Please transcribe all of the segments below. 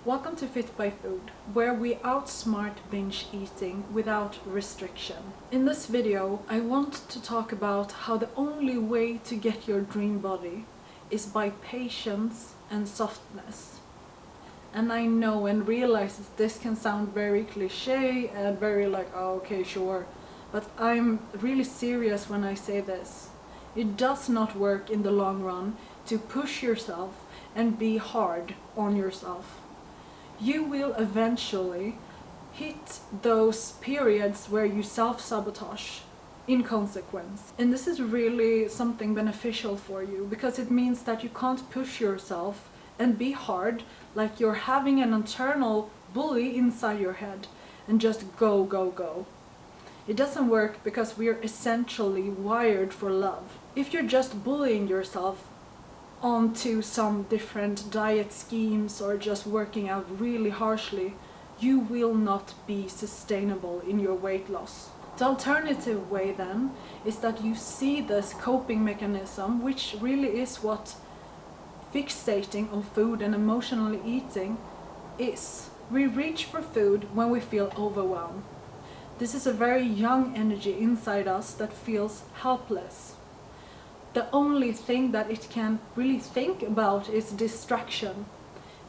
Welcome to FitByFood, where we outsmart binge eating without restriction. In this video, I want to talk about how the only way to get your dream body is by patience and softness. And I know and realize that this can sound very cliche and very like, oh, okay, sure. But I'm really serious when I say this. It does not work in the long run to push yourself and be hard on yourself. You will eventually hit those periods where you self-sabotage in consequence. And this is really something beneficial for you because it means that you can't push yourself and be hard like you're having an internal bully inside your head and just go, go, go. It doesn't work because we are essentially wired for love. If you're just bullying yourself onto some different diet schemes or just working out really harshly, you will not be sustainable in your weight loss. The alternative way then is that you see this coping mechanism, which really is what fixating on food and emotionally eating is. We reach for food when we feel overwhelmed. This is a very young energy inside us that feels helpless. The only thing that it can really think about is distraction.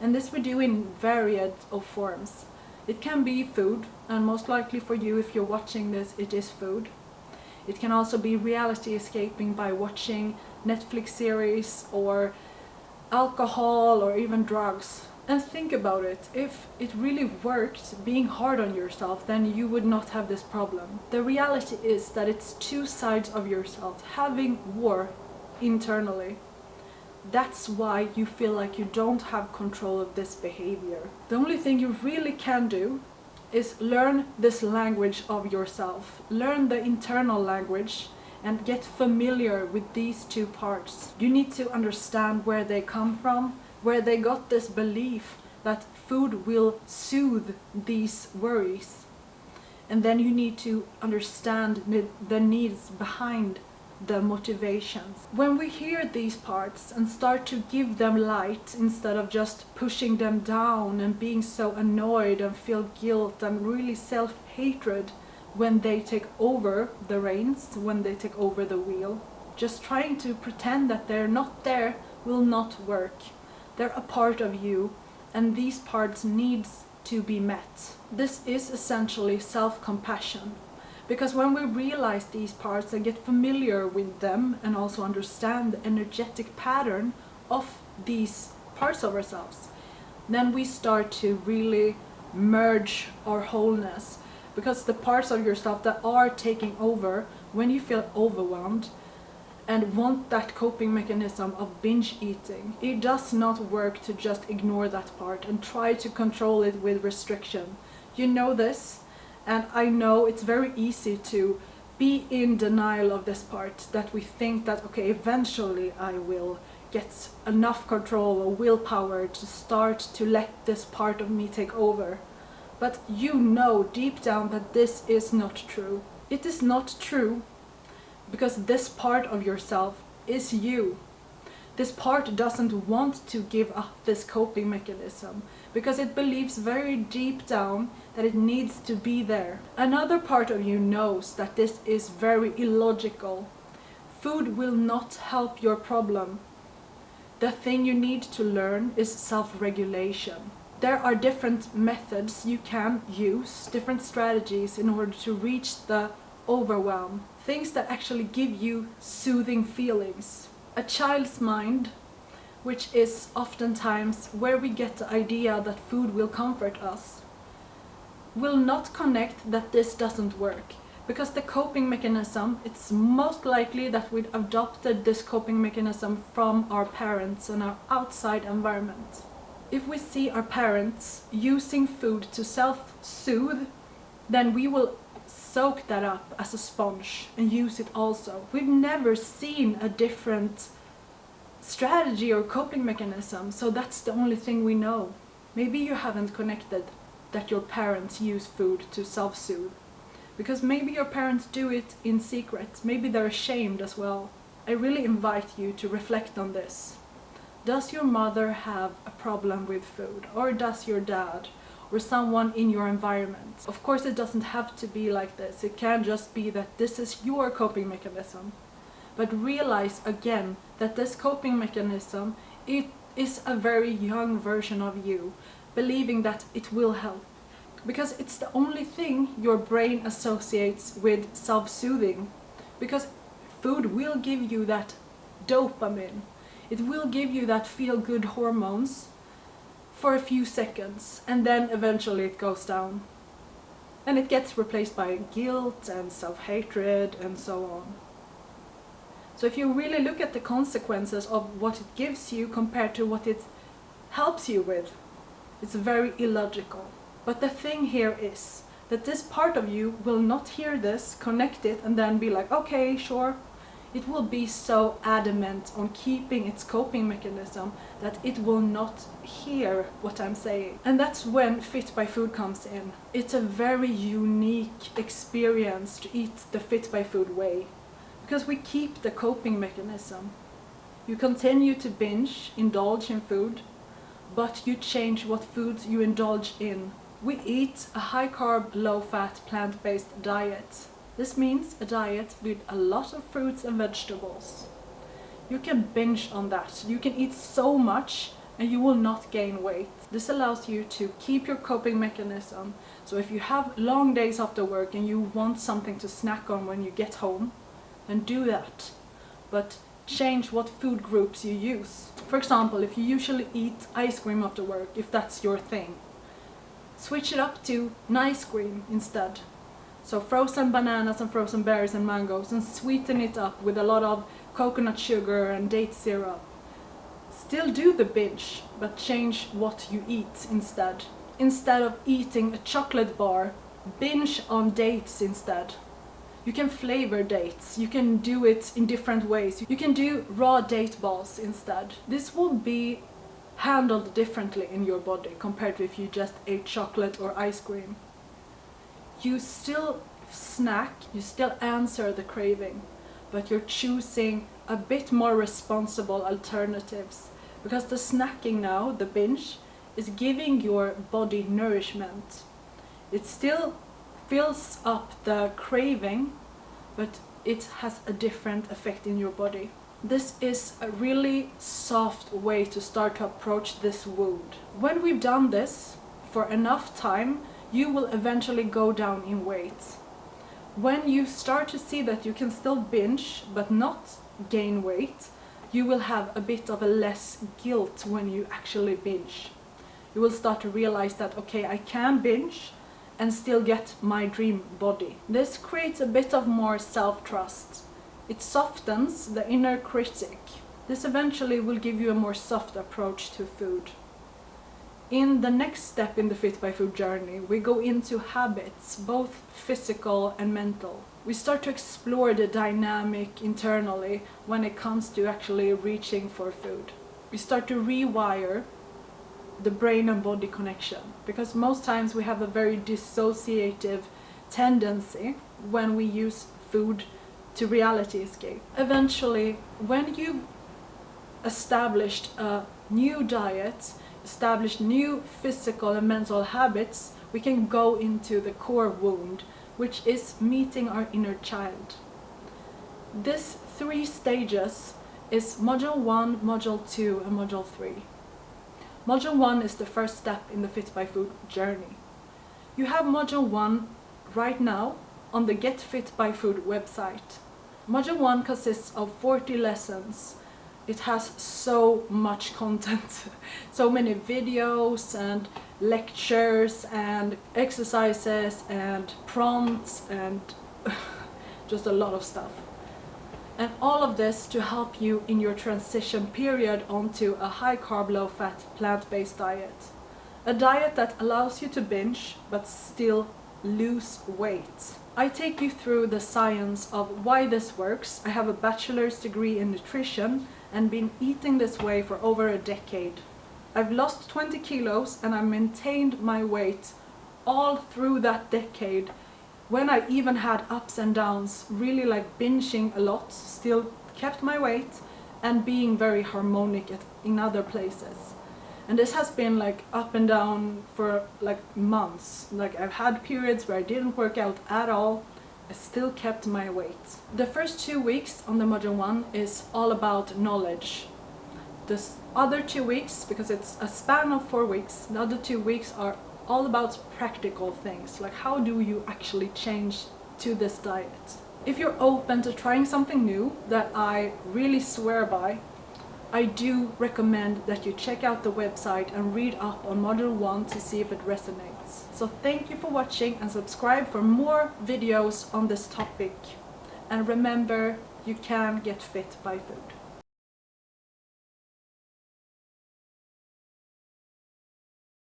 And this we do in varied of forms. It can be food, and most likely for you if you're watching this, it is food. It can also be reality escaping by watching Netflix series or alcohol or even drugs. And think about it, if it really worked being hard on yourself, then you would not have this problem. The reality is that it's two sides of yourself having war internally. That's why you feel like you don't have control of this behavior. The only thing you really can do is learn this language of yourself. Learn the internal language and get familiar with these two parts. You need to understand where they come from, where they got this belief that food will soothe these worries. And then you need to understand the needs behind the motivations. When we hear these parts and start to give them light instead of just pushing them down and being so annoyed and feel guilt and really self-hatred when they take over the reins, when they take over the wheel, just trying to pretend that they're not there will not work. They're a part of you, and these parts needs to be met. This is essentially self-compassion, because when we realize these parts and get familiar with them and also understand the energetic pattern of these parts of ourselves, then we start to really merge our wholeness, because the parts of yourself that are taking over when you feel overwhelmed and want that coping mechanism of binge eating, it does not work to just ignore that part and try to control it with restriction. You know this, and I know it's very easy to be in denial of this part, that we think that, okay, eventually I will get enough control or willpower to start to let this part of me take over. But you know deep down that this is not true. It is not true because this part of yourself is you. This part doesn't want to give up this coping mechanism because it believes very deep down that it needs to be there. Another part of you knows that this is very illogical. Food will not help your problem. The thing you need to learn is self-regulation. There are different methods you can use, different strategies in order to reach the overwhelm. Things that actually give you soothing feelings. A child's mind, which is oftentimes where we get the idea that food will comfort us, will not connect that this doesn't work. Because the coping mechanism, it's most likely that we've adopted this coping mechanism from our parents and our outside environment. If we see our parents using food to self-soothe, then we will soak that up as a sponge and use it also. We've never seen a different strategy or coping mechanism, so that's the only thing we know. Maybe you haven't connected that your parents use food to self-soothe, because maybe your parents do it in secret, maybe they're ashamed as well. I really invite you to reflect on this. Does your mother have a problem with food? Or does your dad? Or someone in your environment? Of course, it doesn't have to be like this. It can just be that this is your coping mechanism. But realize again that this coping mechanism, it is a very young version of you, believing that it will help. Because it's the only thing your brain associates with self-soothing. Because food will give you that dopamine. It will give you that feel-good hormones for a few seconds, and then eventually it goes down. And it gets replaced by guilt and self-hatred and so on. So if you really look at the consequences of what it gives you compared to what it helps you with, it's very illogical. But the thing here is that this part of you will not hear this, connect it, and then be like, okay, sure. It will be so adamant on keeping its coping mechanism that it will not hear what I'm saying. And that's when FitByFood comes in. It's a very unique experience to eat the FitByFood way, because we keep the coping mechanism. You continue to binge, indulge in food, but you change what foods you indulge in. We eat a high-carb, low-fat, plant-based diet. This means a diet with a lot of fruits and vegetables. You can binge on that. You can eat so much and you will not gain weight. This allows you to keep your coping mechanism. So if you have long days after work and you want something to snack on when you get home, then do that. But change what food groups you use. For example, if you usually eat ice cream after work, if that's your thing, switch it up to nice cream instead. So frozen bananas and frozen berries and mangoes, and sweeten it up with a lot of coconut sugar and date syrup. Still do the binge, but change what you eat instead. Instead of eating a chocolate bar, binge on dates instead. You can flavor dates, you can do it in different ways. You can do raw date balls instead. This will be handled differently in your body compared to if you just ate chocolate or ice cream. You still snack, you still answer the craving, but you're choosing a bit more responsible alternatives, because the snacking now, the binge, is giving your body nourishment. It still fills up the craving, but it has a different effect in your body. This is a really soft way to start to approach this wound. When we've done this for enough time, you will eventually go down in weight. When you start to see that you can still binge but not gain weight, you will have a bit of a less guilt when you actually binge. You will start to realize that, okay, I can binge and still get my dream body. This creates a bit of more self-trust. It softens the inner critic. This eventually will give you a more soft approach to food. In the next step in the FitByFood journey, we go into habits, both physical and mental. We start to explore the dynamic internally when it comes to actually reaching for food. We start to rewire the brain and body connection, because most times we have a very dissociative tendency when we use food to reality escape. Eventually, when you've established a new diet, established new physical and mental habits, we can go into the core wound, which is meeting our inner child. This 3 stages is Module 1, Module 2 and Module 3. Module 1 is the first step in the FitByFood journey. You have Module 1 right now on the Get FitByFood website. Module 1 consists of 40 lessons. It has so much content, so many videos and lectures and exercises and prompts and just a lot of stuff. And all of this to help you in your transition period onto a high-carb, low-fat, plant-based diet. A diet that allows you to binge but still lose weight. I take you through the science of why this works. I have a bachelor's degree in nutrition and been eating this way for over a decade. I've lost 20 kilos and I maintained my weight all through that decade, when I even had ups and downs, really like binging a lot, still kept my weight and being very harmonic in other places. And this has been like up and down for like months. Like I've had periods where I didn't work out at all. I still kept my weight. The first 2 weeks on the module 1 is all about knowledge. The other 2 weeks, because it's a span of 4 weeks, the other 2 weeks are all about practical things, like how do you actually change to this diet. If you're open to trying something new that I really swear by, I do recommend that you check out the website and read up on module 1 to see if it resonates. So thank you for watching, and subscribe for more videos on this topic. And remember, you can get fit by food.